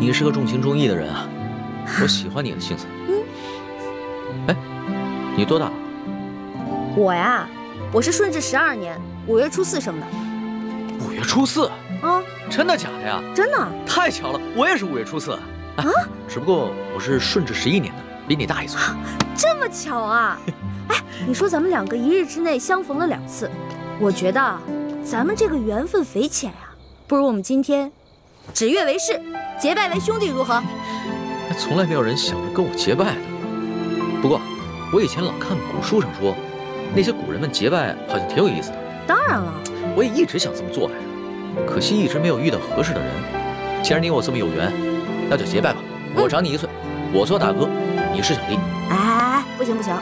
你是个重情重义的人啊，我喜欢你的性子。哎，你多大了？我呀，我是顺治12年5月初4生的。5月初4啊？真的假的呀？真的。太巧了，我也是5月初4。啊？只不过我是顺治11年的，比你大1岁。这么巧啊？哎，你说咱们2个1日之内相逢了2次，我觉得咱们这个缘分匪浅呀。不如我们今天指月为誓，结拜为兄弟，如何？从来没有人想着跟我结拜的。不过，我以前老看古书上说，那些古人们结拜好像挺有意思的。当然了，我也一直想这么做来着，可惜一直没有遇到合适的人。既然你我这么有缘，那就结拜吧。我长你1岁，我做大哥，你是小弟。哎，不行不行，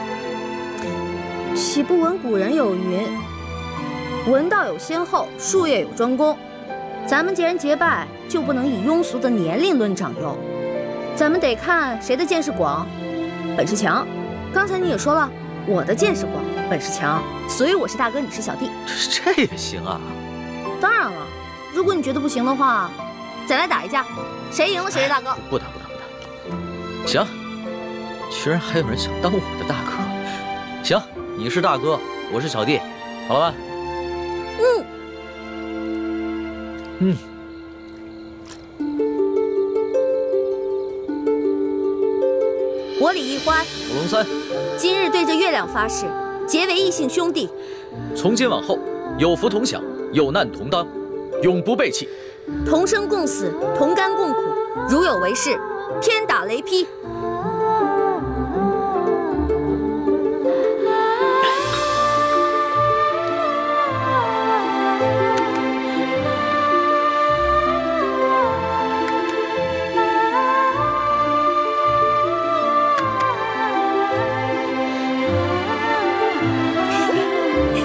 岂不闻古人有云：文道有先后，术业有专攻。咱们既然结拜，就不能以庸俗的年龄论长幼，咱们得看谁的见识广，本事强。刚才你也说了，我的见识广，本事强，所以我是大哥，你是小弟。这也行啊？当然了，如果你觉得不行的话，再来打一架，谁赢了谁是大哥。不打。行，居然还有人想当我的大哥。行，你是大哥，我是小弟，好了吧？我李易欢，我龙三，今日对着月亮发誓，结为异姓兄弟。从今往后，有福同享，有难同当，永不背弃。同生共死，同甘共苦，如有违誓，天打雷劈。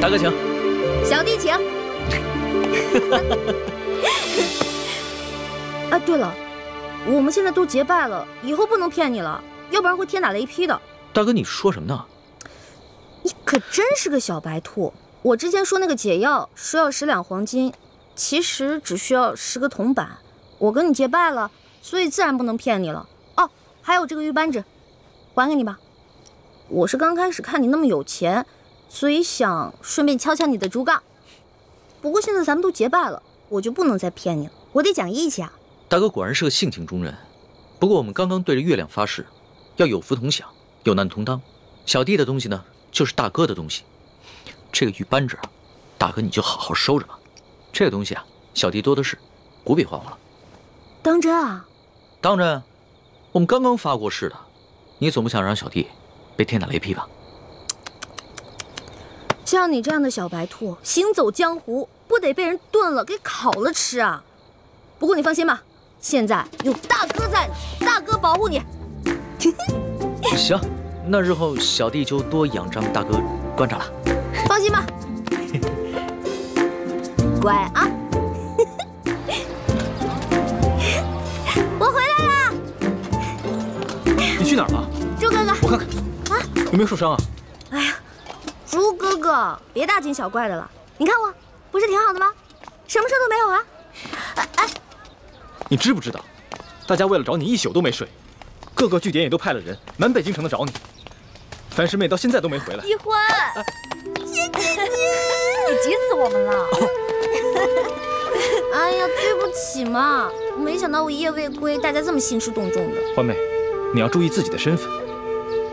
大哥请，小弟请。啊，对了，我们现在都结拜了，以后不能骗你了，要不然会天打雷劈的。大哥，你说什么呢？你可真是个小白兔！我之前说那个解药说要10两黄金，其实只需要10个铜板。我跟你结拜了，所以自然不能骗你了。哦，还有这个玉扳指，还给你吧。我是刚开始看你那么有钱，所以想顺便敲敲你的竹杠。不过现在咱们都结拜了，我就不能再骗你了，我得讲义气啊。大哥果然是个性情中人。不过我们刚刚对着月亮发誓，要有福同享，有难同当。小弟的东西呢，就是大哥的东西。这个玉扳指啊，大哥你就好好收着吧。这个东西啊，小弟多的是，不必还我了。当真啊？当真。我们刚刚发过誓的，你总不想让小弟被天打雷劈吧？像你这样的小白兔，行走江湖不得被人炖了给烤了吃啊！不过你放心吧，现在有大哥在呢，大哥保护你。行，那日后小弟就多仰仗大哥观察了。放心吧，乖啊！我回来啦！你去哪儿了？猪哥哥，我看看啊，有没有受伤啊？哎呀，猪哥哥，别大惊小怪的了。你看我不是挺好的吗？什么事都没有啊！哎，你知不知道，大家为了找你1宿都没睡，各个据点也都派了人满北京城的找你。樊师妹到现在都没回来。易欢，谢姐姐，你急死我们了！哎呀，对不起嘛，没想到我一夜未归，大家这么兴师动众的。欢妹，你要注意自己的身份。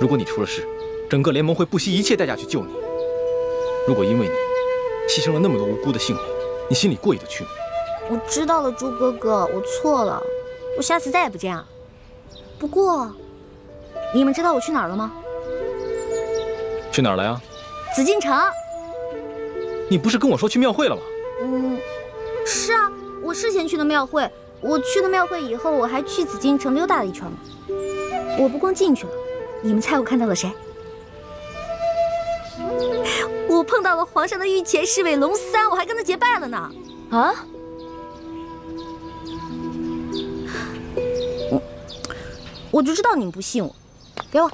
如果你出了事，整个联盟会不惜一切代价去救你。如果因为你牺牲了那么多无辜的性命，你心里过意得去吗？我知道了，猪哥哥，我错了，我下次再也不这样。不过，你们知道我去哪儿了吗？去哪儿了呀？紫禁城。你不是跟我说去庙会了吗？是啊，我是先去的庙会。我去了庙会以后，我还去紫禁城溜达了一圈呢。我不光进去了，你们猜我看到了谁？我碰到了皇上的御前侍卫龙三，我还跟他结拜了呢。啊？我就知道你们不信我，给我。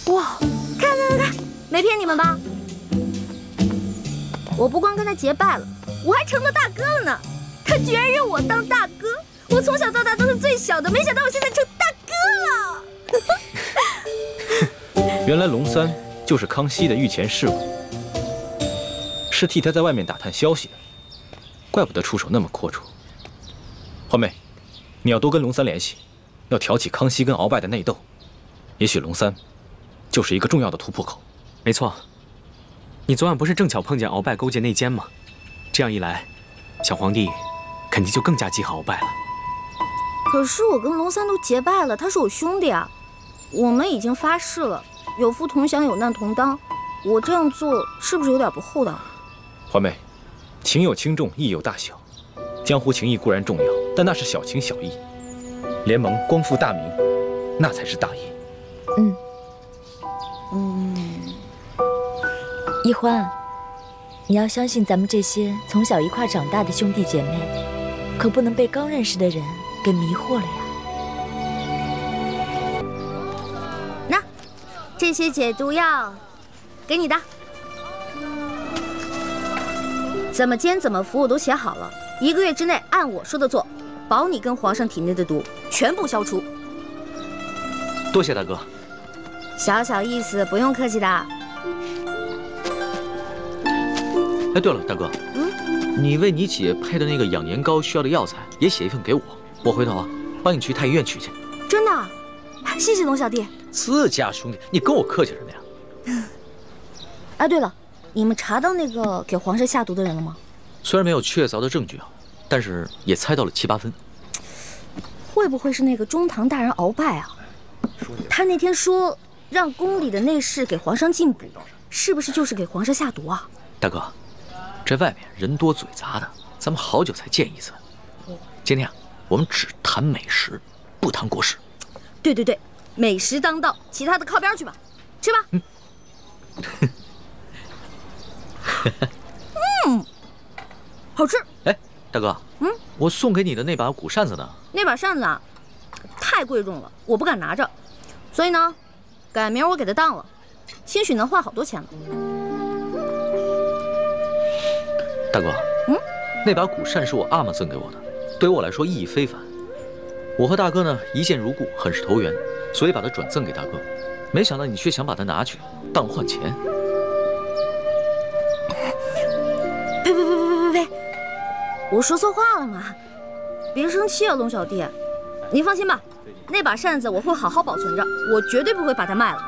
哇，看，没骗你们吧？我不光跟他结拜了，我还成了大哥了呢。他居然认我当大哥，我从小到大都是最小的，没想到我现在成大哥了。原来龙三就是康熙的御前侍卫，是替他在外面打探消息的，怪不得出手那么阔绰。欢妹，你要多跟龙三联系，要挑起康熙跟鳌拜的内斗，也许龙三就是一个重要的突破口。没错，你昨晚不是正巧碰见鳌拜勾结内奸吗？这样一来，小皇帝肯定就更加记恨鳌拜了。可是我跟龙三都结拜了，他是我兄弟啊，我们已经发誓了，有福同享，有难同当。我这样做是不是有点不厚道？欢妹，情有轻重，义有大小。江湖情义固然重要，但那是小情小义。联盟光复大明，那才是大义。一欢，你要相信咱们这些从小一块长大的兄弟姐妹，可不能被刚认识的人给迷惑了呀。那这些解毒药给你的，怎么煎怎么服我都写好了，1个月之内按我说的做，保你跟皇上体内的毒全部消除。多谢大哥。小小意思，不用客气的。哎，对了，大哥，你为你姐配的那个养颜膏需要的药材也写一份给我，我回头啊帮你去太医院取去。真的？谢谢龙小弟。自家兄弟，你跟我客气什么呀？哎，对了，你们查到那个给皇上下毒的人了吗？虽然没有确凿的证据啊，但是也猜到了7、8分。会不会是那个中堂大人鳌拜啊？他那天说让宫里的内侍给皇上进补，是不是就是给皇上下毒啊？大哥，这外面人多嘴杂的，咱们好久才见一次。今天啊，我们只谈美食，不谈国事。对对对，美食当道，其他的靠边去吧，吃吧。好吃。哎，大哥，我送给你的那把古扇子呢？那把扇子啊，太贵重了，我不敢拿着，所以呢，改明儿我给它当了，兴许能换好多钱呢。大哥，那把古扇是我阿玛赠给我的，对于我来说意义非凡。我和大哥呢一见如故，很是投缘，所以把它转赠给大哥。没想到你却想把它拿去当换钱。呸！我说错话了吗？别生气啊，龙小弟。您放心吧，那把扇子我会好好保存着，我绝对不会把它卖了。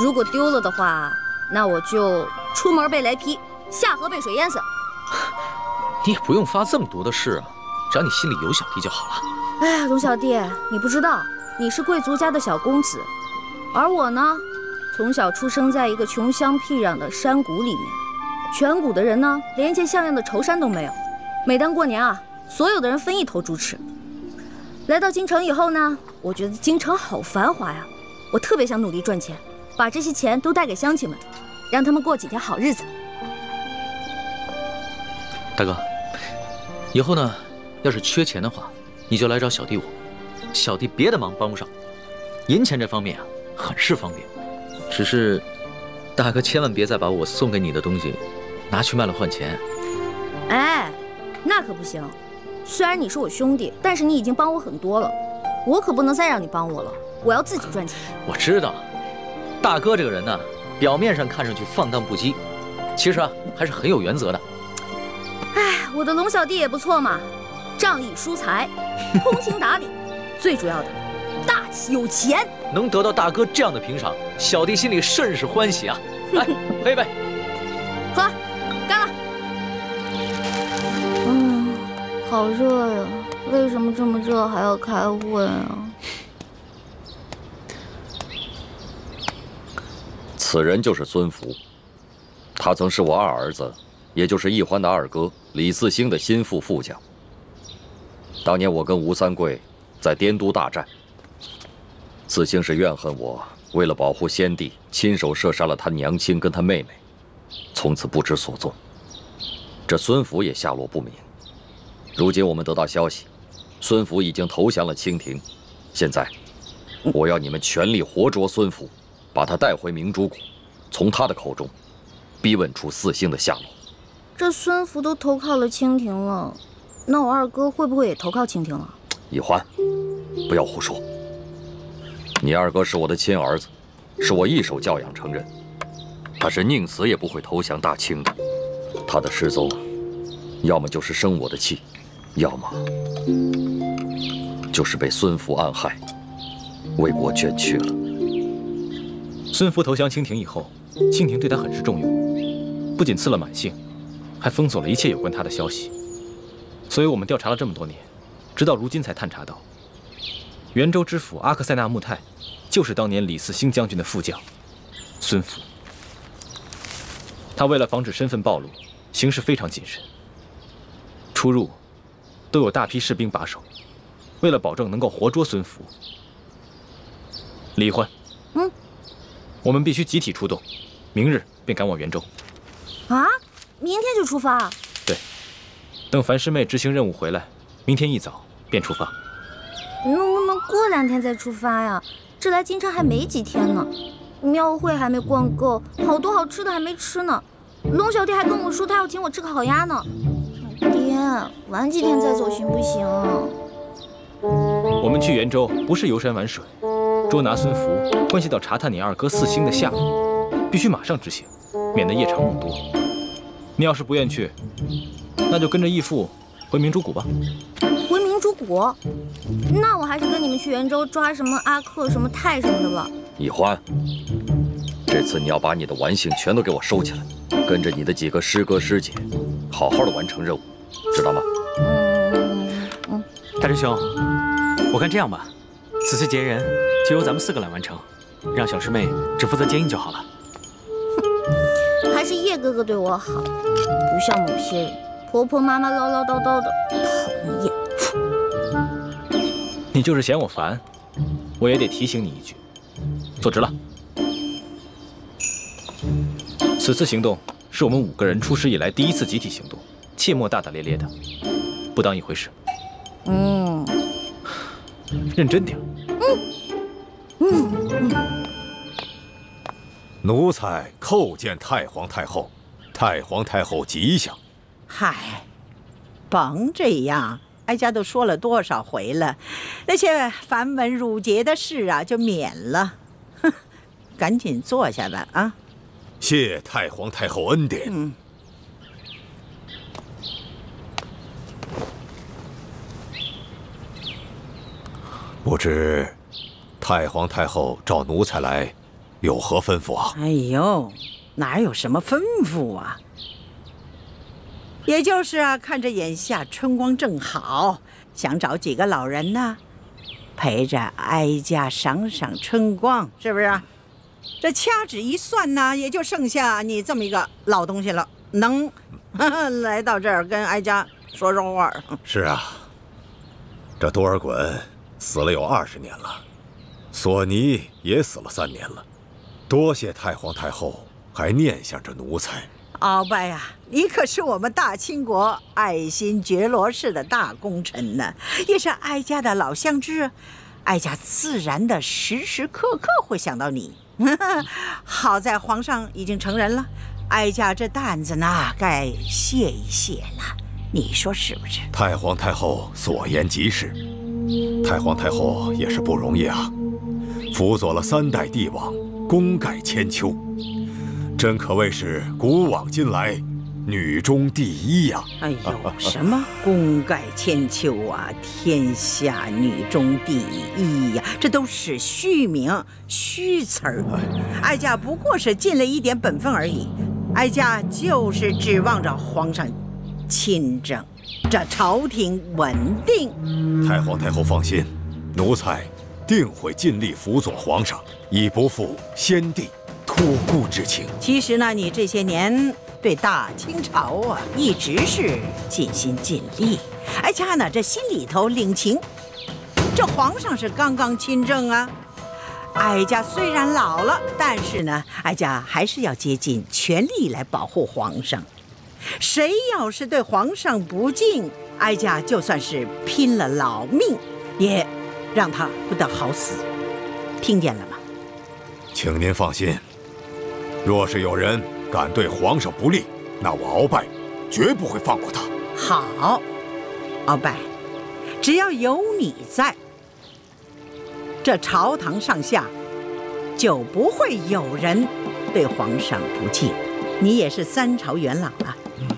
如果丢了的话，那我就出门被雷劈，下河被水淹死。你也不用发这么多的誓啊，只要你心里有小弟就好了。哎呀，龙小弟，你不知道，你是贵族家的小公子，而我呢，从小出生在一个穷乡僻壤的山谷里面，全谷的人呢，连一件像样的绸衫都没有。每当过年啊，所有的人分一头猪吃。来到京城以后呢，我觉得京城好繁华呀，我特别想努力赚钱，把这些钱都带给乡亲们，让他们过几天好日子。大哥，以后呢，要是缺钱的话，你就来找小弟我，小弟别的忙帮不上，银钱这方面啊，很是方便。只是，大哥千万别再把我送给你的东西拿去卖了换钱。哎，那可不行。虽然你是我兄弟，但是你已经帮我很多了，我可不能再让你帮我了，我要自己赚钱。我知道，大哥这个人呢，表面上看上去放荡不羁，其实啊，还是很有原则的。哎，我的龙小弟也不错嘛，仗义疏财，通情达理，最主要的，大气有钱。能得到大哥这样的评赏，小弟心里甚是欢喜啊！来，喝一杯。喝，干了。好热呀，为什么这么热还要开会啊？此人就是孙福，他曾是我二儿子，也就是奕欢的二哥李四星的心腹副将。当年我跟吴三桂在滇都大战，四星是怨恨我为了保护先帝，亲手射杀了他娘亲跟他妹妹，从此不知所踪。这孙福也下落不明。如今我们得到消息，孙福已经投降了清廷。现在，我要你们全力活捉孙福，把他带回明珠谷，从他的口中逼问出四星的下落。这孙福都投靠了蜻蜓了，那我二哥会不会也投靠蜻蜓了？易欢，不要胡说。你二哥是我的亲儿子，是我一手教养成人，他是宁死也不会投降大清的。他的失踪，要么就是生我的气，要么就是被孙福暗害，为国捐躯了。孙福投降清廷以后，清廷对他很是重用，不仅赐了满姓，还封锁了一切有关他的消息。所以我们调查了这么多年，直到如今才探查到，元州知府阿克塞纳木泰就是当年李嗣兴将军的副将孙福。他为了防止身份暴露，行事非常谨慎，出入都有大批士兵把守。为了保证能够活捉孙福，李易欢，我们必须集体出动，明日便赶往元州。啊，明天就出发？对，等樊师妹执行任务回来，明天一早便出发。能不能过2天再出发呀？这来京城还没几天呢，庙会还没逛够，好多好吃的还没吃呢。龙小弟还跟我说他要请我吃烤鸭呢。爹，晚几天再走行不行？我们去元州不是游山玩水，捉拿孙福关系到查探你二哥4星的下落，必须马上执行，免得夜长梦多。你要是不愿去，那就跟着义父回明珠谷吧。回明珠谷？那我还是跟你们去元州抓什么阿克、什么泰什么的吧。易欢，这次你要把你的玩性全都给我收起来，跟着你的几个师哥师姐，好好的完成任务，知道吗？大师兄，我看这样吧，此次劫人就由咱们4个来完成，让小师妹只负责接应就好了。还是叶哥哥对我好，不像某些人婆婆妈妈唠唠叨叨的，讨厌。你就是嫌我烦，我也得提醒你一句，坐直了。此次行动是我们5个人出师以来第一次集体行动，切莫大大咧咧的，不当一回事。认真点。奴才叩见太皇太后，太皇太后吉祥。嗨，甭这样，哀家都说了多少回了，那些繁文缛节的事啊，就免了。哼，赶紧坐下吧啊！谢太皇太后恩典。不知太皇太后召奴才来，有何吩咐啊？哎呦，哪有什么吩咐啊？也就是啊，看着眼下春光正好，想找几个老人呢，陪着哀家赏赏春光，是不是啊？这掐指一算呢，也就剩下你这么一个老东西了，能来到这儿跟哀家说说话。是啊，这多尔衮死了有20年了，索尼也死了3年了，多谢太皇太后还念想着奴才。鳌拜呀，你可是我们大清国爱新觉罗氏的大功臣呢，也是哀家的老相知，哀家自然的时时刻刻会想到你。好在皇上已经成人了，哀家这担子呢，该卸一卸了，你说是不是？太皇太后所言极是，太皇太后也是不容易啊，辅佐了3代帝王，功盖千秋，真可谓是古往今来女中第一呀！哎呦，什么功盖千秋啊，天下女中第一呀，这都是虚名虚词儿。哀家不过是尽了一点本分而已，哀家就是指望着皇上亲政，这朝廷稳定。太皇太后放心，奴才定会尽力辅佐皇上，以不负先帝托孤之情。其实呢，你这些年对大清朝啊，一直是尽心尽力。哀家呢，这心里头领情。这皇上是刚刚亲政啊，哀家虽然老了，但是呢，哀家还是要竭尽全力来保护皇上。谁要是对皇上不敬，哀家就算是拼了老命，也让他不得好死。听见了吗？请您放心，若是有人敢对皇上不利，那我鳌拜绝不会放过他。好，鳌拜，只要有你在，这朝堂上下就不会有人对皇上不敬。你也是3朝元老了，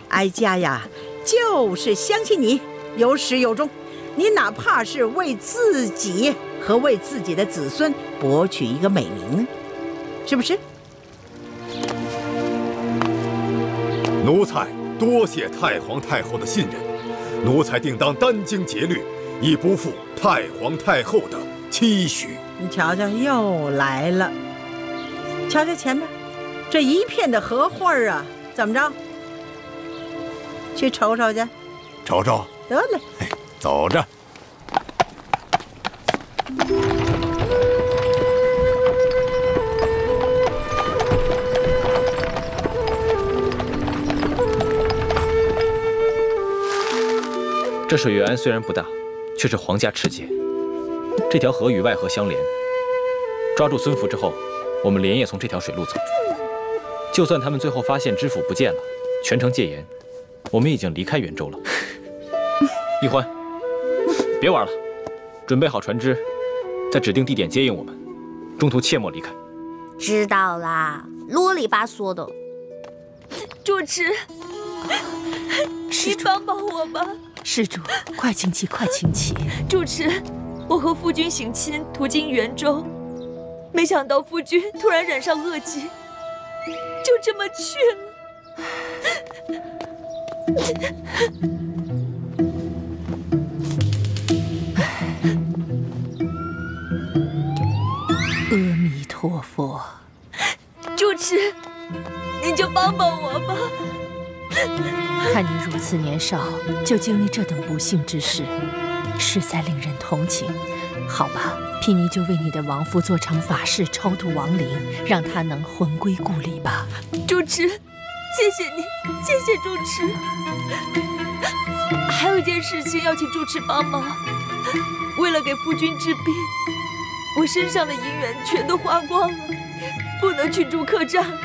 哀家呀，就是相信你有始有终。你哪怕是为自己和为自己的子孙博取一个美名呢，是不是？奴才多谢太皇太后的信任，奴才定当殚精竭虑，以不负太皇太后的期许。你瞧瞧，又来了。瞧瞧前面这一片的荷花啊，怎么着？去瞅瞅去。瞅瞅。得嘞。走着。这水月庵虽然不大，却是皇家赤节。这条河与外河相连，抓住孙福之后，我们连夜从这条水路走。就算他们最后发现知府不见了，全城戒严，我们已经离开元州了。一欢，别玩了，准备好船只，在指定地点接应我们，中途切莫离开。知道啦，啰里吧嗦的。主持，你帮帮我吧。施主，快请起，快请起。主持，我和夫君省亲途经元州，没想到夫君突然染上恶疾，就这么去了。阿弥陀佛。主持，您就帮帮我吧。看你如此年少就经历这等不幸之事，实在令人同情。好吧，睥睨就为你的亡夫做场法事，超度亡灵，让他能魂归故里吧。主持，谢谢你，谢谢主持。还有一件事情要请主持帮忙，为了给夫君治病，我身上的银元全都花光了，不能去住客栈了。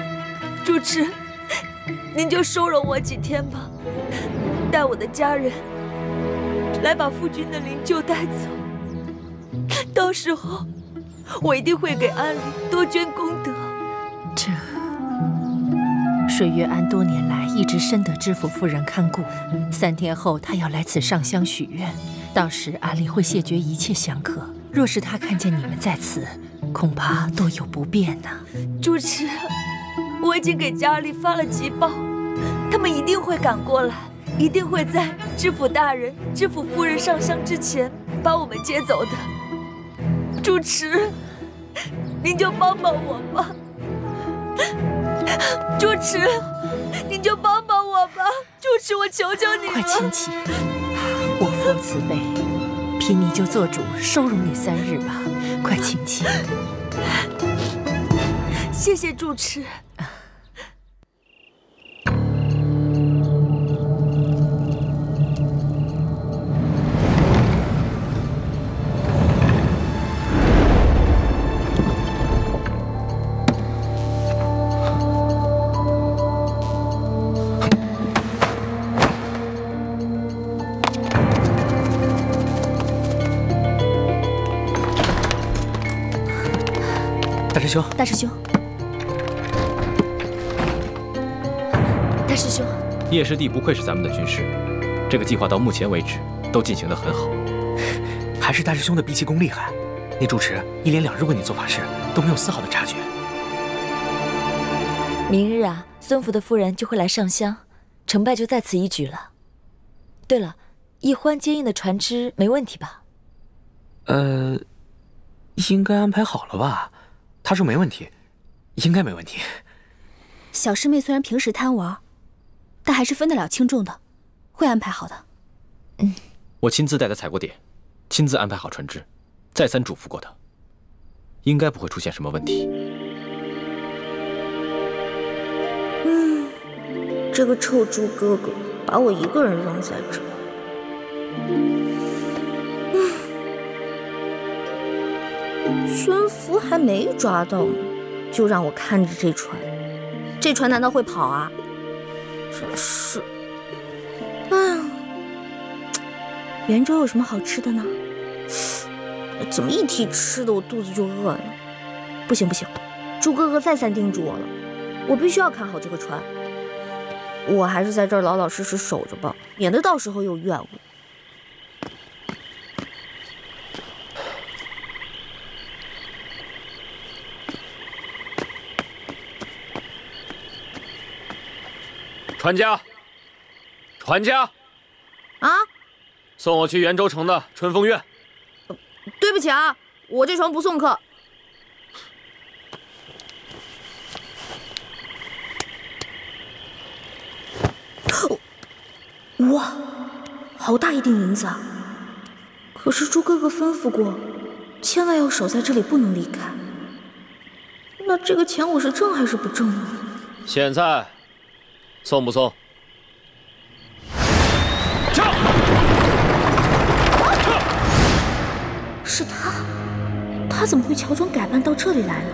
主持，您就收容我几天吧，带我的家人来把夫君的灵柩带走。到时候我一定会给庵里多捐功德。这水月庵多年来一直深得知府夫人看顾，3天后她要来此上香许愿，到时庵里会谢绝一切香客。若是她看见你们在此，恐怕多有不便呢。主持，我已经给家里发了急报，他们一定会赶过来，一定会在知府大人、知府夫人上香之前把我们接走的。主持，您就帮帮我吧。主持，您就帮帮我吧。主持，我求求你了。快请起，我佛慈悲，睥睨就做主收容你3日吧。快请起。谢谢主持。大师兄，大师兄，大师兄，叶师弟不愧是咱们的军师，这个计划到目前为止都进行得很好。还是大师兄的闭气功厉害，那主持1连2日为你做法事，都没有丝毫的察觉。明日啊，孙福的夫人就会来上香，成败就在此一举了。对了，一欢接应的船只没问题吧？应该安排好了吧？他说没问题，应该没问题。小师妹虽然平时贪玩，但还是分得了轻重的，会安排好的。我亲自带他踩过点，亲自安排好船只，再三嘱咐过他，应该不会出现什么问题。这个臭猪哥哥把我一个人扔在这。孙福还没抓到呢，就让我看着这船，这船难道会跑啊？真是，哎呀，圆州有什么好吃的呢？怎么一提吃的我肚子就饿呀？不行不行，猪哥哥再三叮嘱我了，我必须要看好这个船。我还是在这儿老老实实守着吧，免得到时候又怨我。船家，船家，啊！送我去元州城的春风院。对不起啊，我这船不送客。哇，好大一锭银子啊！可是猪哥哥吩咐过，千万要守在这里，不能离开。那这个钱我是挣还是不挣呢？现在送不送？是他，他怎么会乔装改扮到这里来呢？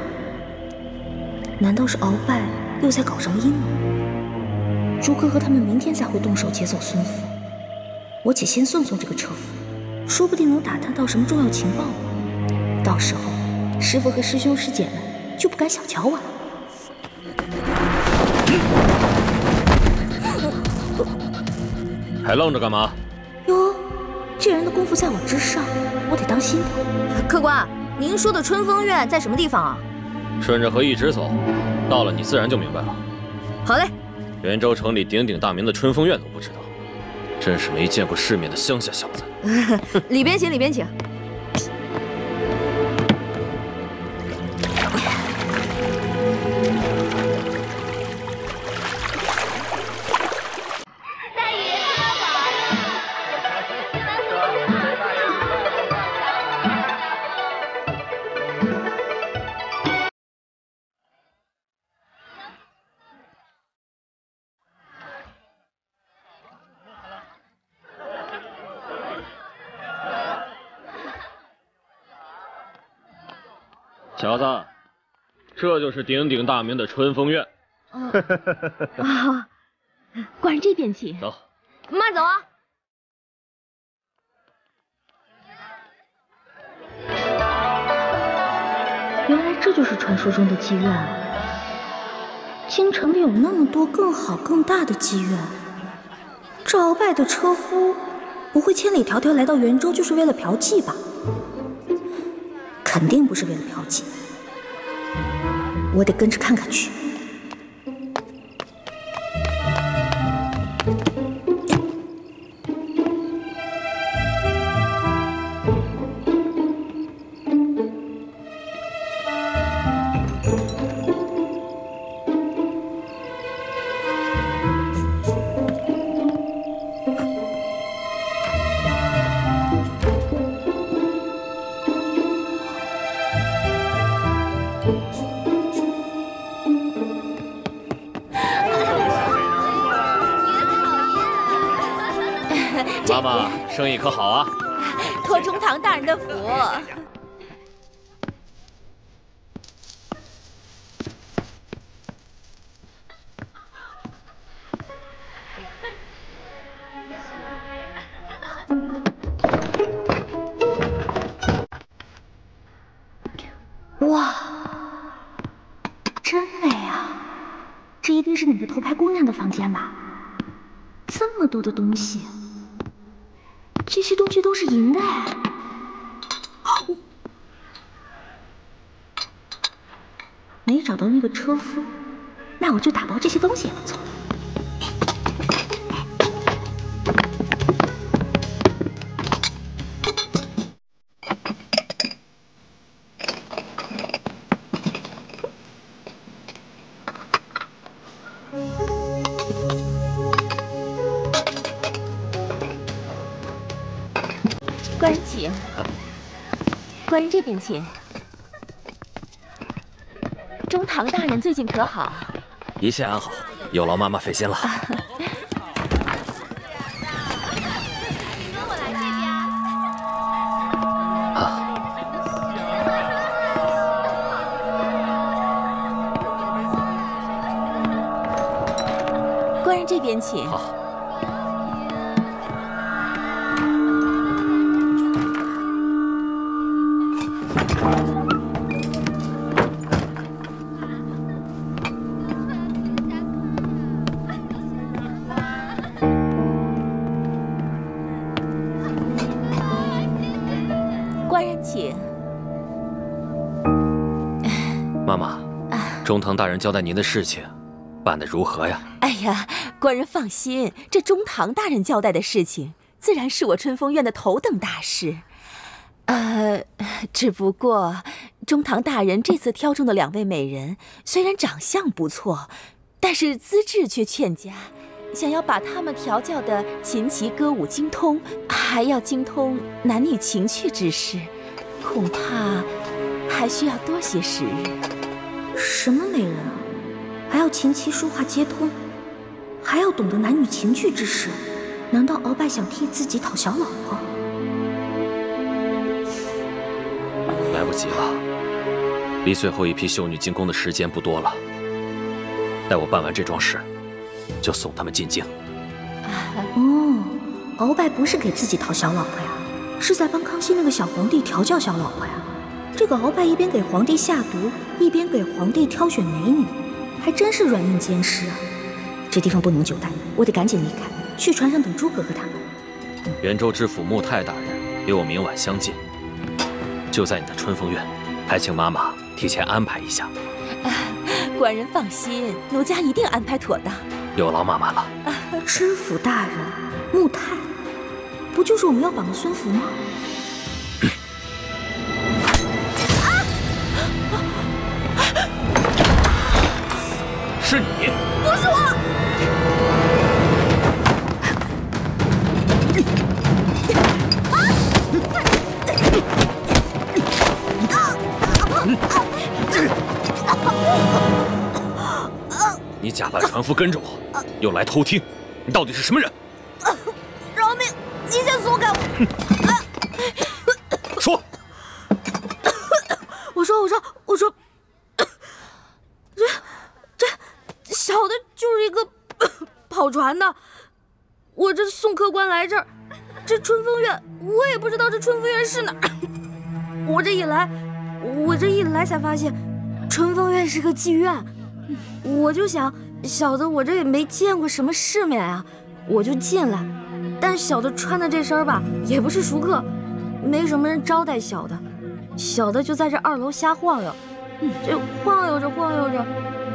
难道是鳌拜又在搞什么阴谋？猪哥哥他们明天才会动手劫走孙福，我且先送送这个车夫，说不定能打探到什么重要情报呢。到时候师傅和师兄师姐们就不敢小瞧我了。还愣着干嘛？哟，这人的功夫在我之上，我得当心点。客官，您说的春风院在什么地方啊？顺着河一直走，到了你自然就明白了。好嘞。元州城里鼎鼎大名的春风院都不知道，真是没见过世面的乡下小子。里边请，里边请。小子，这就是鼎鼎大名的春风院。啊，管这边请。走，慢走啊！原来这就是传说中的妓院啊！京城里有那么多更好更大的妓院，这鳌拜的车夫不会千里迢迢来到元州就是为了嫖妓吧？肯定不是为了嫖妓，我得跟着看看去。妈妈，生意可好啊？托中堂大人的福。哇，真美啊！这一定是哪个头牌姑娘的房间吧？这么多的东西。这些东西都是银的哎！没找到那个车夫，那我就打包这些东西也不错。官人请，官人这边请。中堂大人最近可好？一切安好，有劳妈妈费心了。官人这边请。好。官人请。妈妈，中堂大人交代您的事情，办得如何呀？哎呀，官人放心，这中堂大人交代的事情，自然是我春风院的头等大事。只不过中堂大人这次挑中的2位美人，虽然长相不错，但是资质却欠佳。想要把她们调教的琴棋歌舞精通，还要精通男女情趣之事，恐怕还需要多些时日。什么美人啊？还要琴棋书画皆通，还要懂得男女情趣之事？难道鳌拜想替自己讨小老婆？来不及了，离最后一批秀女进宫的时间不多了。待我办完这桩事，就送他们进京。哦，鳌拜不是给自己讨小老婆呀，是在帮康熙那个小皇帝调教小老婆呀。这个鳌拜一边给皇帝下毒，一边给皇帝挑选美女，还真是软硬兼施啊。这地方不能久待，我得赶紧离开，去船上等诸葛和他们。元州知府穆泰大人与我明晚相见，就在你的春风院，还请妈妈提前安排一下。官人放心，奴家一定安排妥当。有劳妈妈了。知府大人，穆泰，不就是我们要绑的孙福吗？是你？不是我。你假扮船夫跟着我，又来偷听，你到底是什么人？饶命！你先松开我！说。我说，这小的就是一个跑船的，我这送客官来这儿，这春风院我也不知道这春风院是哪儿，我这一来才发现，春风院是个妓院，我就想小的我这也没见过什么世面啊，我就进来，但小的穿的这身吧也不是熟客，没什么人招待小的。小的就在这2楼瞎晃悠，这晃悠着，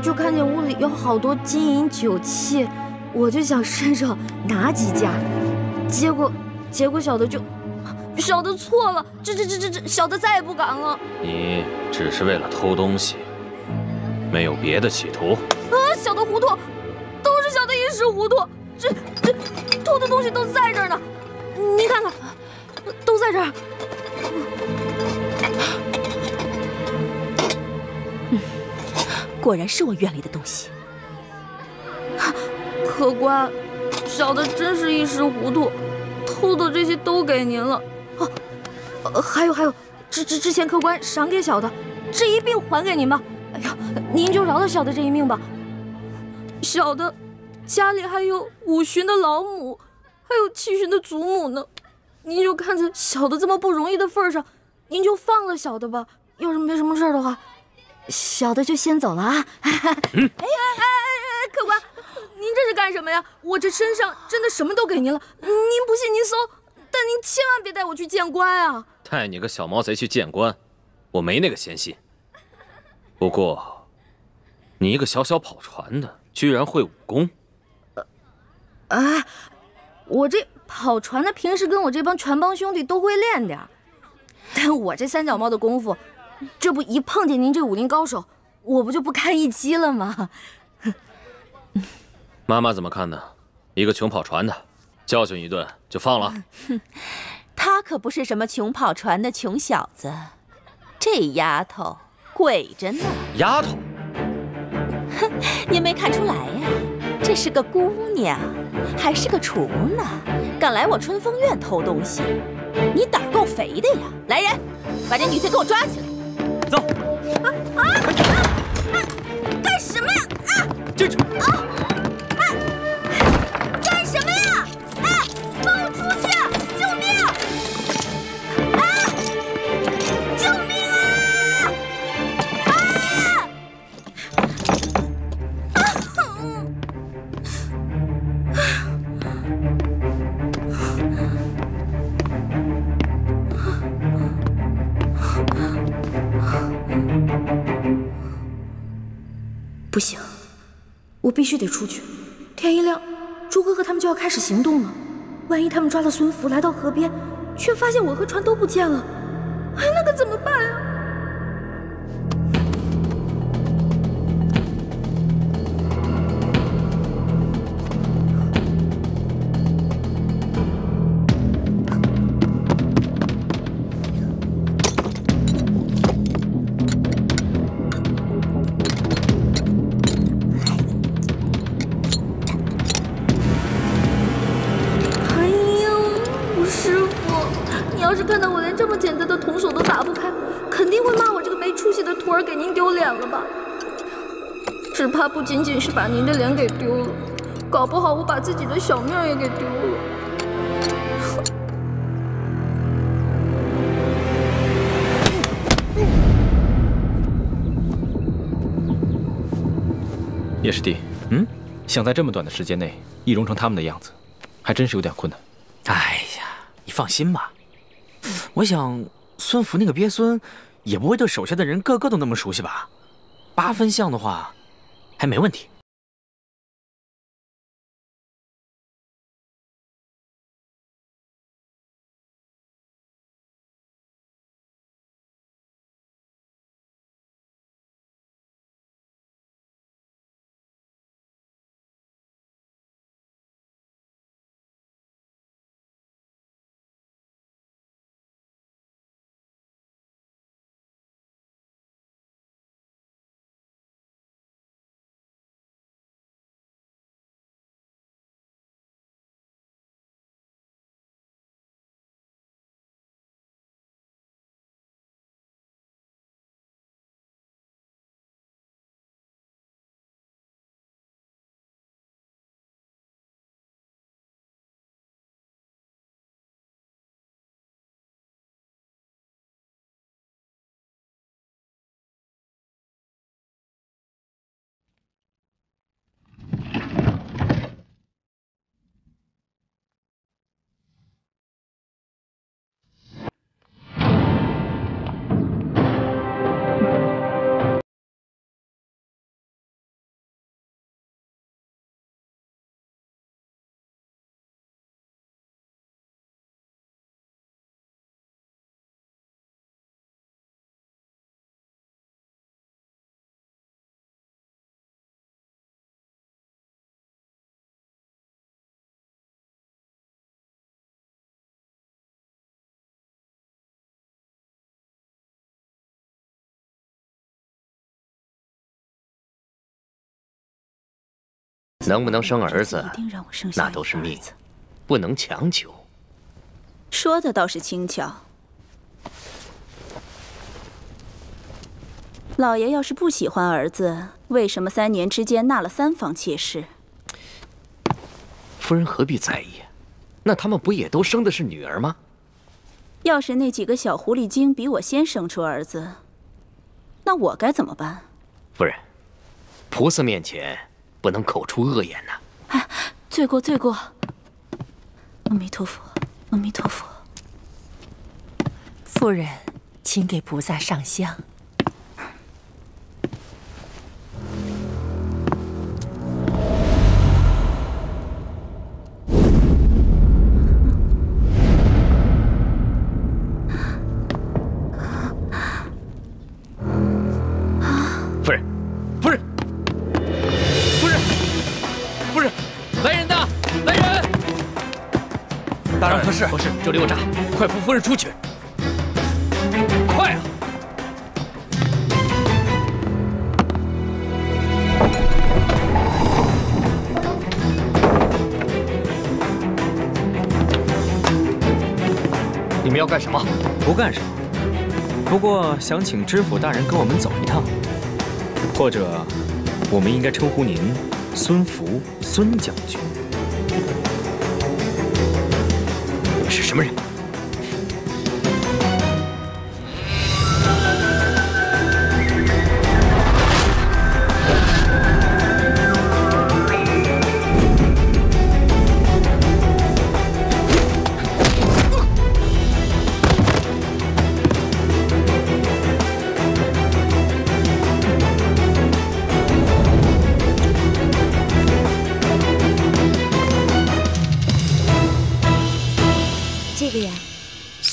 就看见屋里有好多金银酒器，我就想伸手拿几件，结果小的错了，这小的再也不敢了。你只是为了偷东西，没有别的企图？小的糊涂，都是小的一时糊涂，这偷的东西都在这儿呢，你看看，都在这儿。果然是我院里的东西。客官，小的真是一时糊涂，偷的这些都给您了。还有，之前客官赏给小的，这一并还给您吧。哎呀，您就饶了小的这一命吧。小的家里还有5旬的老母，还有7旬的祖母呢。您就看在小的这么不容易的份上，您就放了小的吧。要是没什么事的话，小的就先走了啊。客官，您这是干什么呀？我这身上真的什么都给您了，您不信您搜，但您千万别带我去见官啊！带你个小毛贼去见官，我没那个闲心。不过，你一个小跑船的，居然会武功？我这跑船的平时跟我这帮船帮兄弟都会练点，但我这3脚猫的功夫，这不一碰见您这武林高手，我不就不堪一击了吗？妈妈怎么看呢？一个穷跑船的，教训一顿就放了？他可不是什么穷跑船的穷小子，这丫头鬼着呢。丫头？哼，您没看出来呀？这是个姑娘，还是个厨呢，敢来我春风院偷东西，你胆够肥的呀！来人，把这女贼给我抓起来！走！干什么呀？进去！必须得出去。天一亮，朱哥和他们就要开始行动了。万一他们抓了孙福来到河边，却发现我和船都不见了，哎，那可怎么办啊？ 给您丢脸了吧？只怕不仅仅是把您的脸给丢了，搞不好我把自己的小命也给丢了。叶师弟，想在这么短的时间内易容成他们的样子，还真是有点困难。哎呀，你放心吧，我想孙福那个鳖孙。 也不会对手下的人个个都那么熟悉吧？8分像的话，还没问题。能不能生儿子，那都是命，不能强求。说的倒是轻巧。老爷要是不喜欢儿子，为什么3年之间纳了3房妾室？夫人何必在意？那他们不也都生的是女儿吗？要是那几个小狐狸精比我先生出儿子，那我该怎么办？夫人，菩萨面前不能口出恶言呐。哎，罪过罪过。阿弥陀佛，阿弥陀佛。夫人，请给菩萨上香。夫人，夫人，夫人，夫人，来人呐！来人！大人何事？何事？这里有诈，快扶夫人出去！快啊！你们要干什么？不干什么，不过想请知府大人跟我们走一趟，或者我们应该称呼您孙福孙将军。你们是什么人？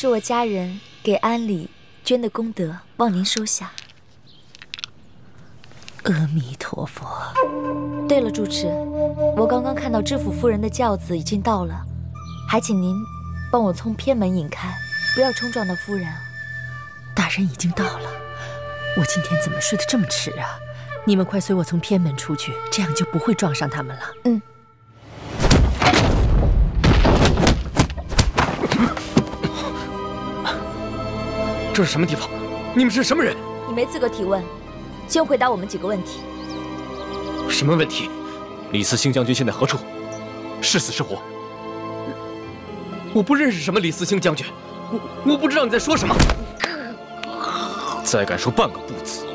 是我家人给安里捐的功德，望您收下。阿弥陀佛。对了，主持，我刚刚看到知府夫人的轿子已经到了，还请您帮我从偏门引开，不要冲撞到夫人啊。大人已经到了，我今天怎么睡得这么迟啊？你们快随我从偏门出去，这样就不会撞上他们了。嗯。这是什么地方？你们是什么人？你没资格提问，先回答我们几个问题。什么问题？李嗣兴将军现在何处？是死是活？我不认识什么李嗣兴将军，我不知道你在说什么。再敢说半个不字，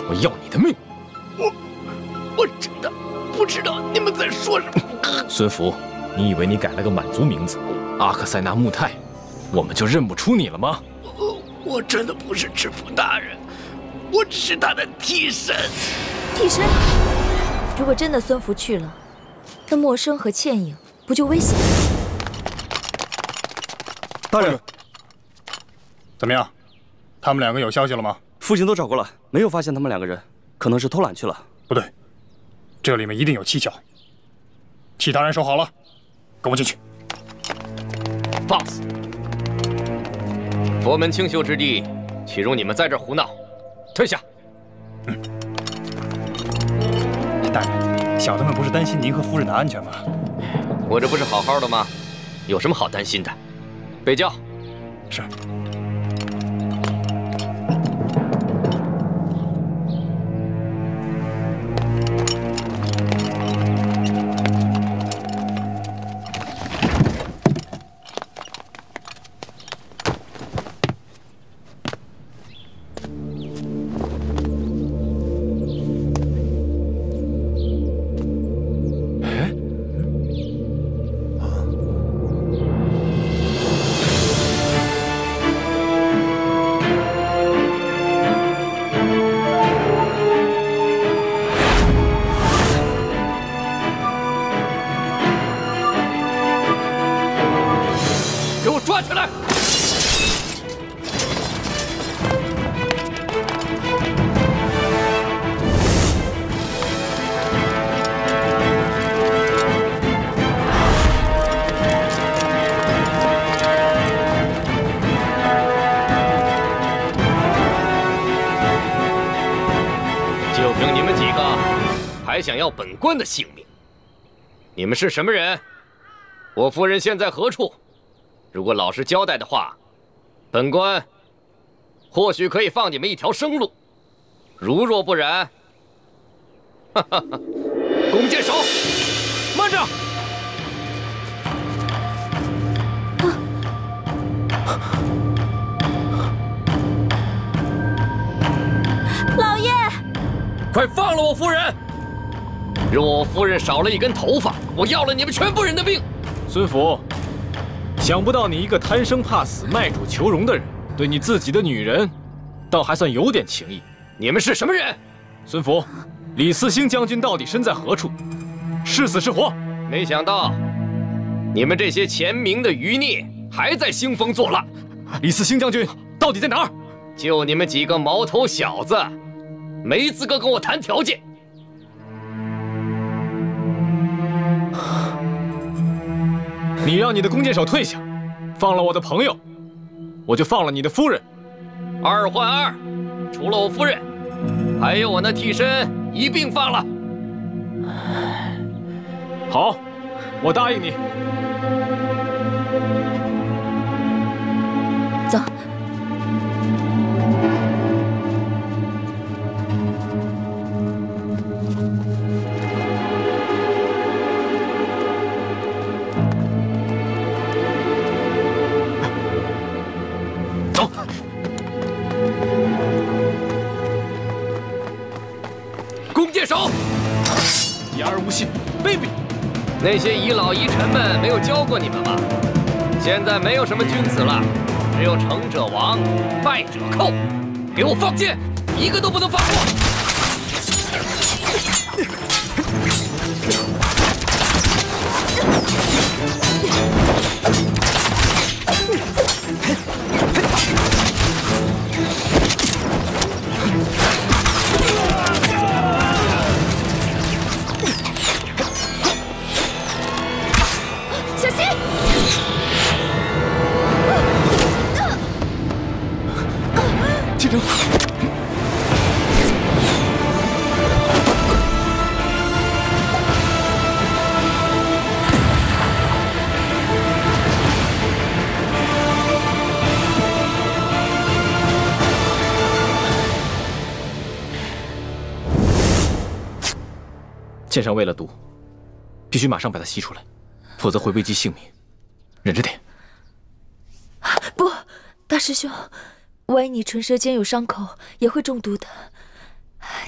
我要你的命！我真的不知道你们在说什么。孙福，你以为你改了个满族名字阿克塞纳穆泰，我们就认不出你了吗？我真的不是知府大人，我只是他的替身。替身？如果真的孙福去了，那默笙和倩影不就危险了？大人，怎么样？他们两个有消息了吗？父亲都找过了，没有发现他们两个人，可能是偷懒去了。不对，这里面一定有蹊跷。其他人收好了，跟我进去。放肆！佛门清修之地，岂容你们在这儿胡闹？退下！大人，小的们不是担心您和夫人的安全吗？我这不是好好的吗？有什么好担心的？备轿。是。抓起来！就凭你们几个，还想要本官的性命？你们是什么人？我夫人现在何处？如果老实交代的话，本官或许可以放你们一条生路；如若不然，哈哈哈！弓箭手，慢着！老爷，快放了我夫人！若我夫人少了一根头发，我要了你们全部人的命！孙福。想不到你一个贪生怕死、卖主求荣的人，对你自己的女人，倒还算有点情义。你们是什么人？孙福，李嗣兴将军到底身在何处？是死是活？没想到，你们这些前明的余孽还在兴风作浪。李嗣兴将军到底在哪儿？就你们几个毛头小子，没资格跟我谈条件。你让你的弓箭手退下，放了我的朋友，我就放了你的夫人。2换2，除了我夫人，还有我那替身一并放了。好，我答应你。走。弓箭手，言而无信，卑鄙！那些遗老遗臣们没有教过你们吗？现在没有什么君子了，只有成者亡，败者寇。给我放箭，一个都不能放过！先生。剑上喂了毒，必须马上把它吸出来，否则会危及性命。忍着点。不，大师兄，万一你唇舌间有伤口，也会中毒的。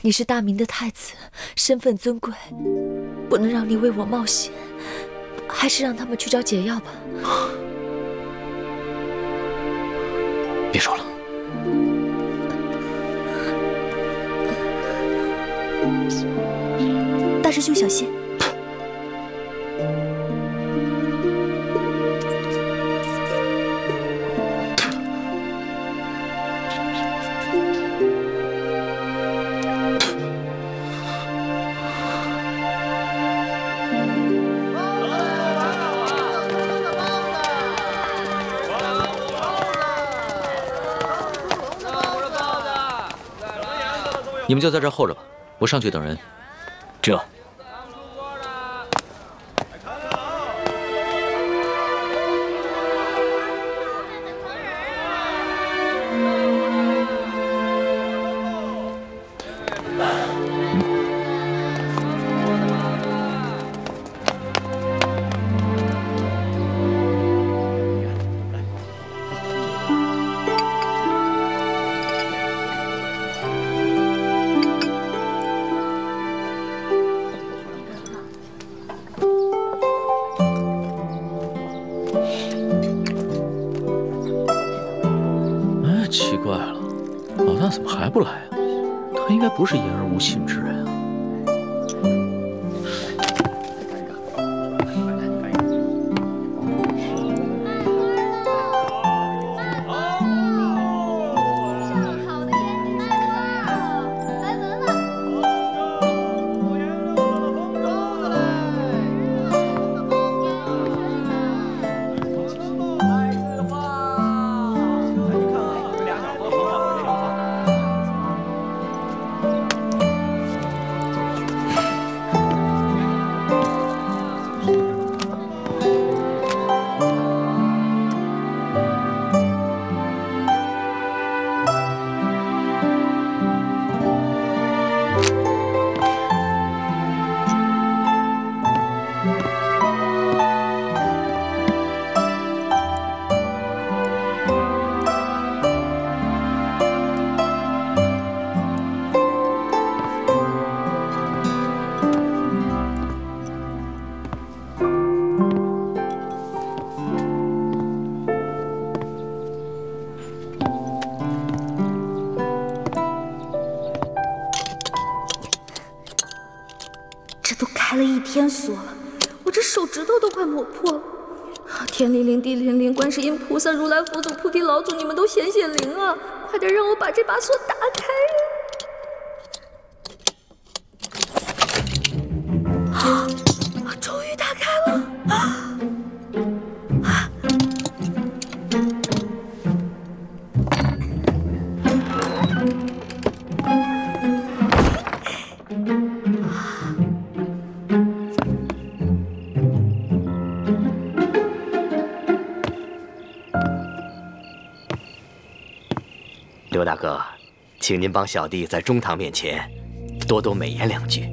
你是大明的太子，身份尊贵，不能让你为我冒险。还是让他们去找解药吧。别说了。大师兄小心！你们就在这儿候着吧，我上去等人。这。奇怪了，老大怎么还不来啊？他应该不是言而无信之人啊。开了1天锁了，我这手指头都快磨破了。天灵灵，地灵灵，观世音菩萨、如来佛祖、菩提老祖，你们都显显灵啊！快点让我把这把锁打开呀！终于打开了！刘大哥，请您帮小弟在中堂面前多多美言2句。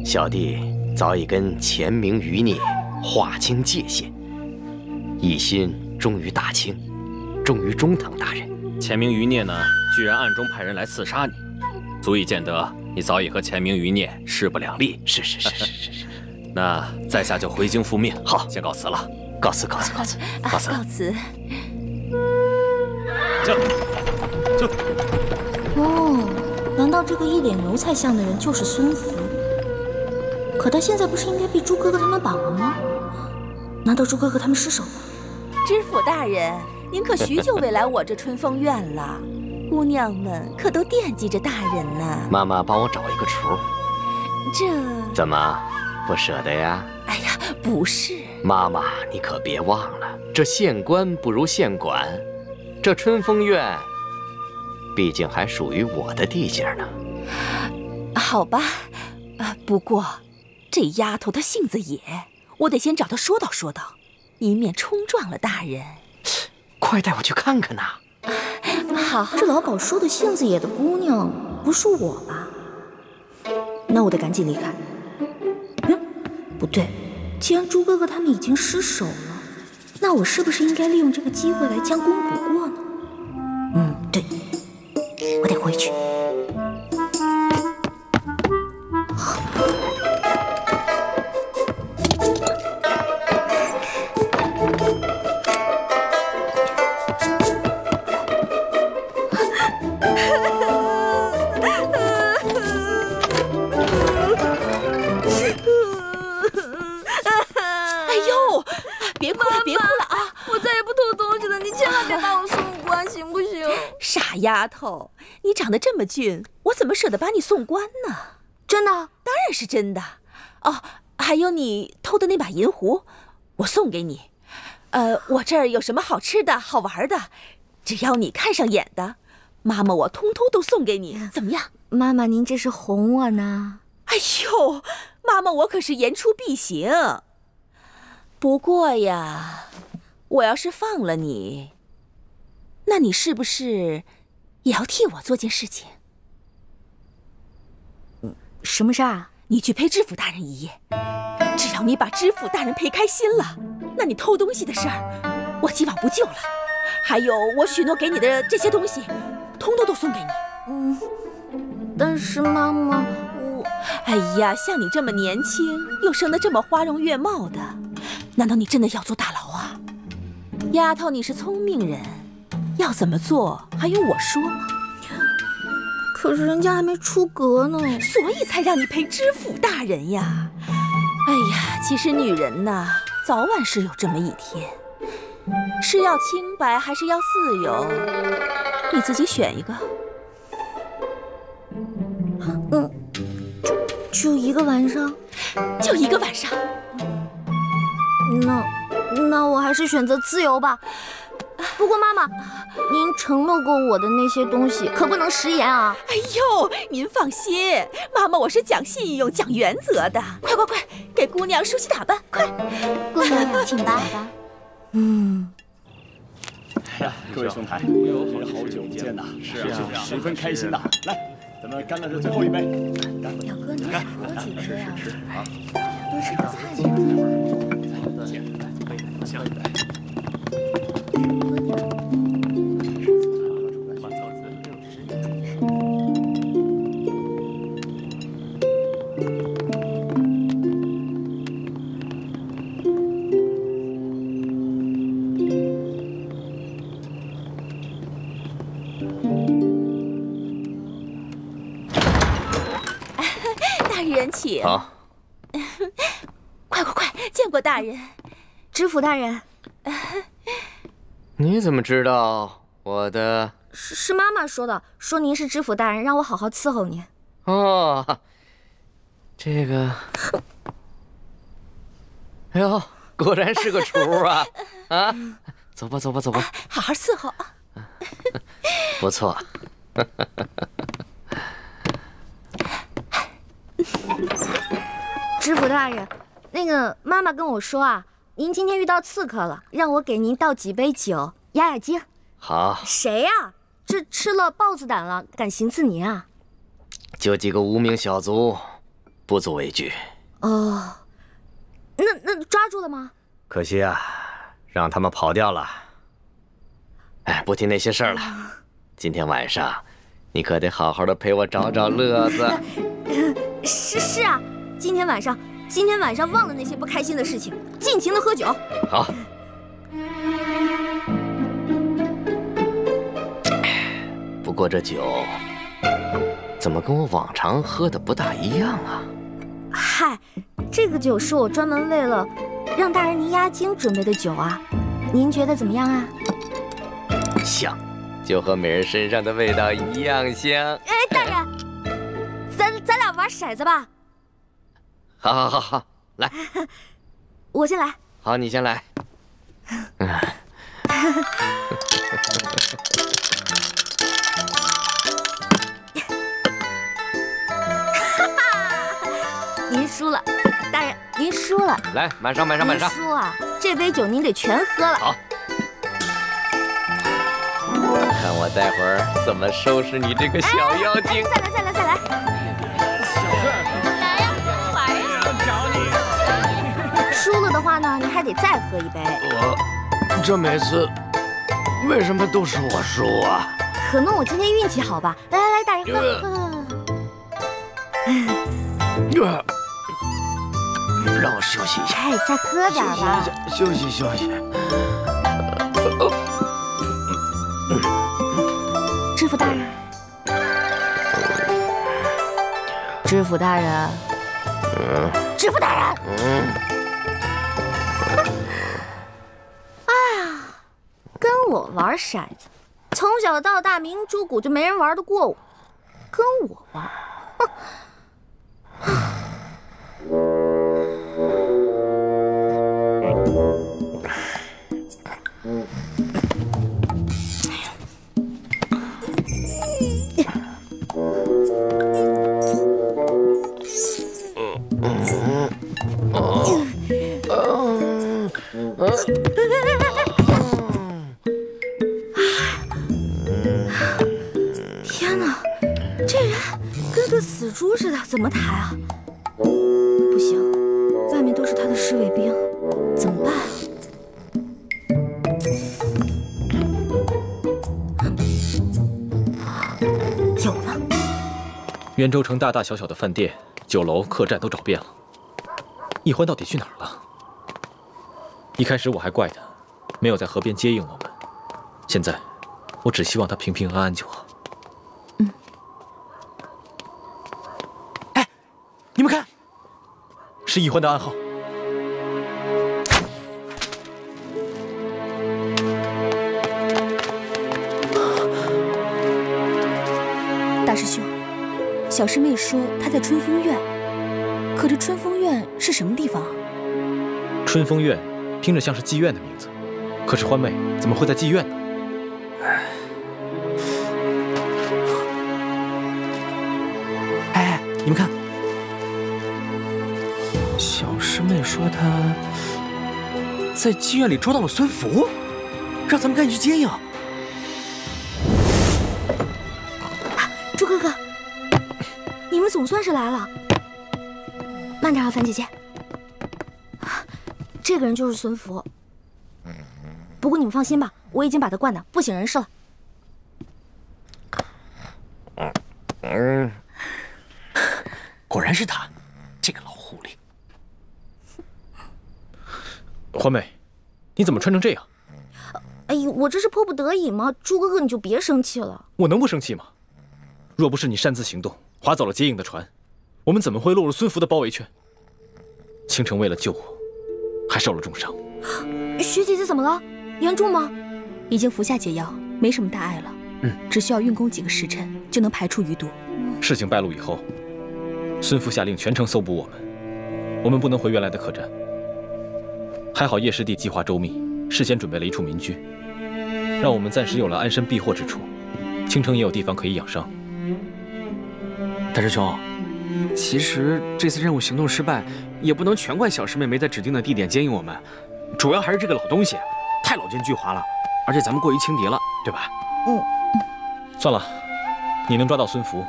小弟早已跟钱明余孽划清界限，一心忠于大清，忠于中堂大人。钱明余孽呢，居然暗中派人来刺杀你，足以见得你早已和钱明余孽势不两立。是。那在下就回京复命。好，先告辞了。告辞。告辞。就。哦，难道这个一脸油菜相的人就是孙福？可他现在不是应该被朱哥哥他们绑了吗？难道朱哥哥他们失手了？知府大人，您可许久未来我这春风院了，姑娘们可都惦记着大人呢。妈妈帮我找一个厨。这怎么不舍得呀？哎呀，不是。妈妈，你可别忘了，这县官不如县管，这春风院毕竟还属于我的地界呢。好吧，不过这丫头她性子野，我得先找她说道说道，以免冲撞了大人。快带我去看看呐！好，这老鸨说的性子野的姑娘不是我吧？那我得赶紧离开。不对，既然猪哥哥他们已经失手了，那我是不是应该利用这个机会来将功补过呢？对，我得回去。别哭了，别哭了啊！我再也不偷东西了，你千万别把我送官，行不行？傻丫头，你长得这么俊，我怎么舍得把你送官呢？真的？当然是真的。哦，还有你偷的那把银壶，我送给你。我这儿有什么好吃的好玩的，只要你看上眼的，妈妈我通通都送给你，怎么样？妈妈，您这是哄我呢？哎呦，妈妈我可是言出必行。不过呀，我要是放了你，那你是不是也要替我做件事情？什么事儿啊？你去陪知府大人一夜，只要你把知府大人陪开心了，那你偷东西的事儿我既往不咎了。还有我许诺给你的这些东西，通通都送给你。但是妈妈，哎呀，像你这么年轻又生得这么花容月貌的，难道你真的要坐大牢啊？丫头，你是聪明人，要怎么做还用我说吗？可是人家还没出阁呢，所以才让你陪知府大人呀。哎呀，其实女人呐，早晚是有这么一天，是要清白还是要自由，你自己选一个。就一个晚上，就一个晚上。那我还是选择自由吧。不过妈妈，您承诺过我的那些东西可不能食言啊！哎呦，您放心，妈妈我是讲信用、讲原则的。快，给姑娘梳洗打扮，快！姑娘，请吧。哎呀，各位兄台，也是好久不见呐，是啊，十分开心呐。来，咱们干了这最后一杯。表哥，你还喝几杯啊？啊，多吃点菜呀。行。大人请。好。快，见过大人。知府大人。你怎么知道我的？是妈妈说的，说您是知府大人，让我好好伺候您。哦，这个，哎呦，果然是个厨啊！啊，走吧，好好伺候啊。不错。知府大人，那个妈妈跟我说啊，您今天遇到刺客了，让我给您倒几杯酒压压惊。好。谁呀？这吃了豹子胆了，敢行刺您啊？就几个无名小卒，不足为惧。哦，那抓住了吗？可惜啊，让他们跑掉了。哎，不提那些事儿了。今天晚上，你可得好好的陪我找找乐子。是啊，今天晚上忘了那些不开心的事情，尽情的喝酒。好。不过这酒怎么跟我往常喝的不大一样啊？嗨，这个酒是我专门为了让大人您压惊准备的酒啊，您觉得怎么样啊？香，就和美人身上的味道一样香。哎，大人，咱俩玩骰子吧。好，来，我先来。好，你先来。输了，大人您输了。来，满上，满上，满上。您输啊，这杯酒您得全喝了。好。看我待会儿怎么收拾你这个小妖精！再来，再来，再来！小顺，来呀，来呀！找你。输了的话呢，你还得再喝一杯。这每次为什么都是我输啊？可能我今天运气好吧。来来来，大人喝。让我休息一下。哎，再喝点吧。休息休息。知府大人，知府大人，知府大人。哎呀，跟我玩骰子，从小到大明珠谷就没人玩得过我，跟我玩，哼。天哪，这人跟个死猪似的，怎么抬啊？不行，外面都是他的侍卫兵，怎么办啊？有了！袁州城大大小小的饭店、酒楼、客栈都找遍了，易欢到底去哪儿了？一开始我还怪他没有在河边接应我们，现在我只希望他平平安安就好。哎，你们看，是易欢的暗号。大师兄，小师妹说她在春风院，可这春风院是什么地方啊？春风院听着像是妓院的名字，可是欢妹怎么会在妓院呢？哎，你们看，小师妹说她在妓院里捉到了孙福，让咱们赶紧去接应。朱哥哥，你们总算是来了。慢点啊，樊姐姐。这个人就是孙福。不过你们放心吧，我已经把他灌得不省人事了。果然是他，这个老狐狸。欢妹，你怎么穿成这样？哎呦，我这是迫不得已嘛。朱哥哥，你就别生气了。我能不生气吗？若不是你擅自行动，划走了接应的船，我们怎么会落入孙福的包围圈？倾城为了救我，还受了重伤。徐姐姐怎么了？严重吗？已经服下解药，没什么大碍了。只需要运功几个时辰，就能排出余毒。事情败露以后，孙福下令全城搜捕我们不能回原来的客栈。还好叶师弟计划周密，事先准备了一处民居，让我们暂时有了安身避祸之处。倾城也有地方可以养伤。大师兄，其实这次任务行动失败，也不能全怪小师妹没在指定的地点接应我们，主要还是这个老东西太老奸巨猾了，而且咱们过于轻敌了，对吧？算了，你能抓到孙福，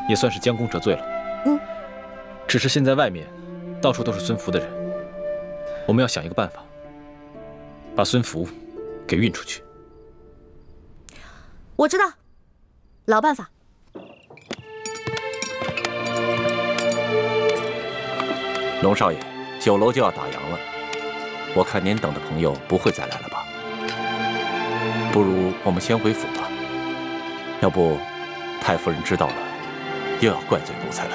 也算是将功折罪了。只是现在外面到处都是孙福的人，我们要想一个办法，把孙福给运出去。我知道，老办法。龙少爷，酒楼就要打烊了，我看您等的朋友不会再来了吧？不如我们先回府吧，要不太夫人知道了，又要怪罪奴才了。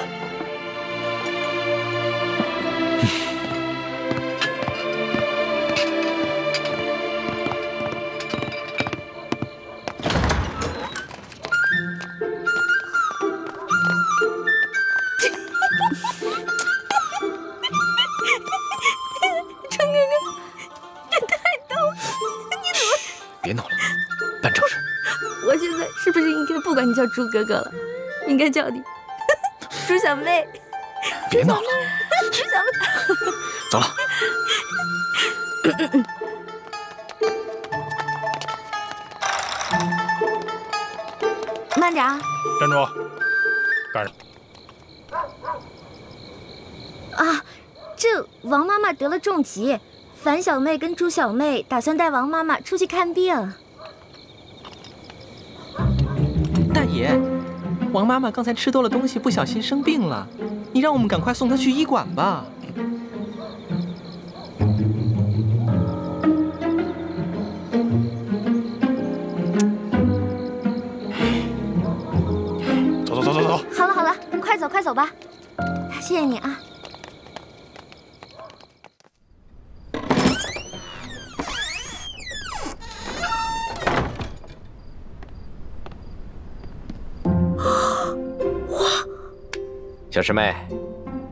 别闹了，办正事。我现在是不是应该不管你叫朱哥哥了，应该叫你朱小妹？别闹了。走了。慢点啊！站住！干什么？啊，这王妈妈得了重疾，樊小妹跟朱小妹打算带王妈妈出去看病。大爷，王妈妈刚才吃多了东西，不小心生病了，你让我们赶快送她去医馆吧。走。好了，快走吧。谢谢你啊。小师妹，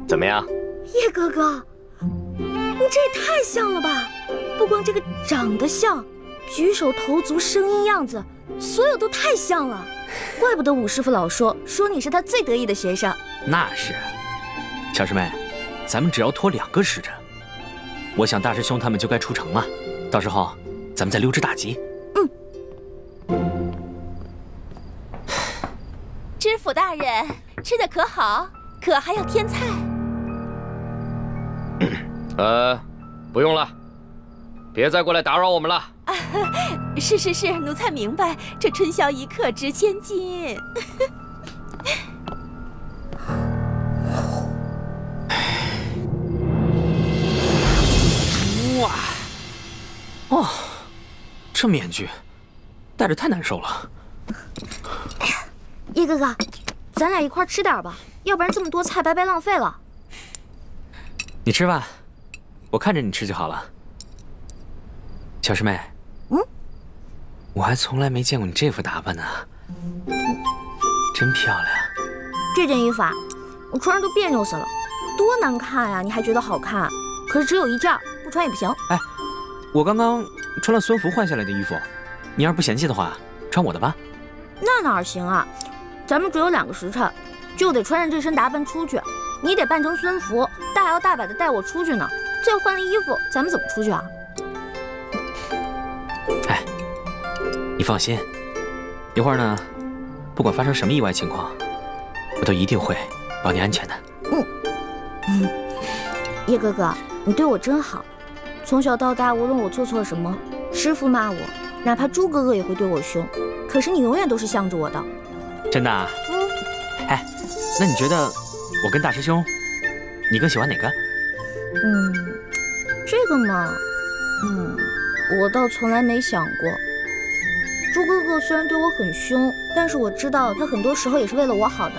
怎么样？叶哥哥，你这也太像了吧！不光这个长得像，举手投足、声音、样子，所有都太像了。怪不得武师傅老说你是他最得意的学生。那是，小师妹，咱们只要拖2个时辰，我想大师兄他们就该出城了。到时候咱们再溜之大吉。知府大人，吃的可好？可还要添菜？不用了，别再过来打扰我们了。是，奴才明白，这春宵一刻值千金。哇，哦，这面具戴着太难受了。叶哥哥，咱俩一块吃点吧，要不然这么多菜白白浪费了。你吃吧，我看着你吃就好了。小师妹，我还从来没见过你这副打扮呢，真漂亮。这件衣服啊，我穿上都别扭死了，多难看呀！你还觉得好看？可是只有一件，不穿也不行。哎，我刚刚穿了孙福换下来的衣服，你要是不嫌弃的话，穿我的吧。那哪行啊？咱们只有2个时辰，就得穿着这身打扮出去。你得扮成孙福，大摇大摆的带我出去呢。这换了衣服，咱们怎么出去啊？哎，你放心，一会儿呢，不管发生什么意外情况，我都一定会保你安全的。叶哥哥，你对我真好。从小到大，无论我做错什么，师傅骂我，哪怕朱哥哥也会对我凶，可是你永远都是向着我的。真的啊？哎，那你觉得我跟大师兄，你更喜欢哪个？这个嘛，我倒从来没想过。朱哥哥虽然对我很凶，但是我知道他很多时候也是为了我好的。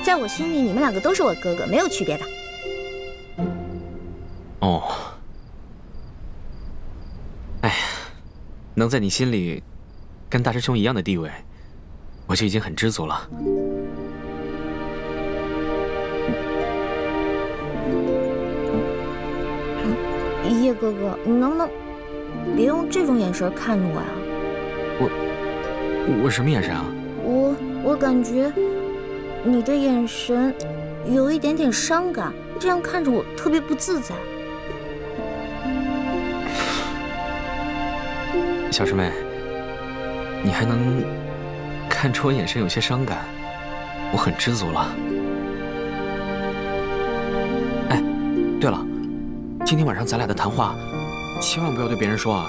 在我心里，你们2个都是我哥哥，没有区别的。哦，哎呀，能在你心里跟大师兄一样的地位，我就已经很知足了。叶哥哥，你能不能别用这种眼神看着我呀？我什么眼神啊？我感觉你的眼神有一点点伤感，这样看着我特别不自在。小师妹，你还能看出我眼神有些伤感，我很知足了。哎，对了，今天晚上咱俩的谈话，千万不要对别人说啊，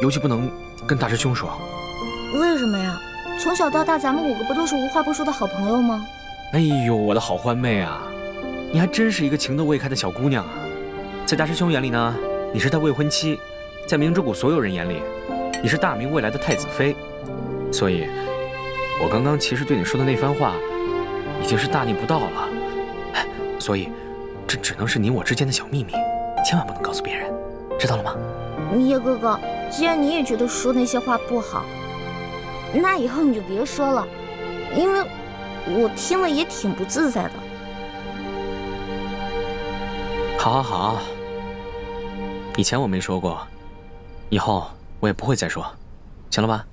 尤其不能跟大师兄说。为什么呀？从小到大，咱们5个不都是无话不说的好朋友吗？哎呦，我的好欢妹啊，你还真是一个情窦未开的小姑娘啊！在大师兄眼里呢，你是他未婚妻；在明之谷所有人眼里，你是大明未来的太子妃。所以，我刚刚其实对你说的那番话，已经是大逆不道了。所以，这只能是你我之间的小秘密，千万不能告诉别人，知道了吗？叶哥哥，既然你也觉得说那些话不好，那以后你就别说了，因为我听了也挺不自在的。好，以前我没说过，以后我也不会再说，行了吧？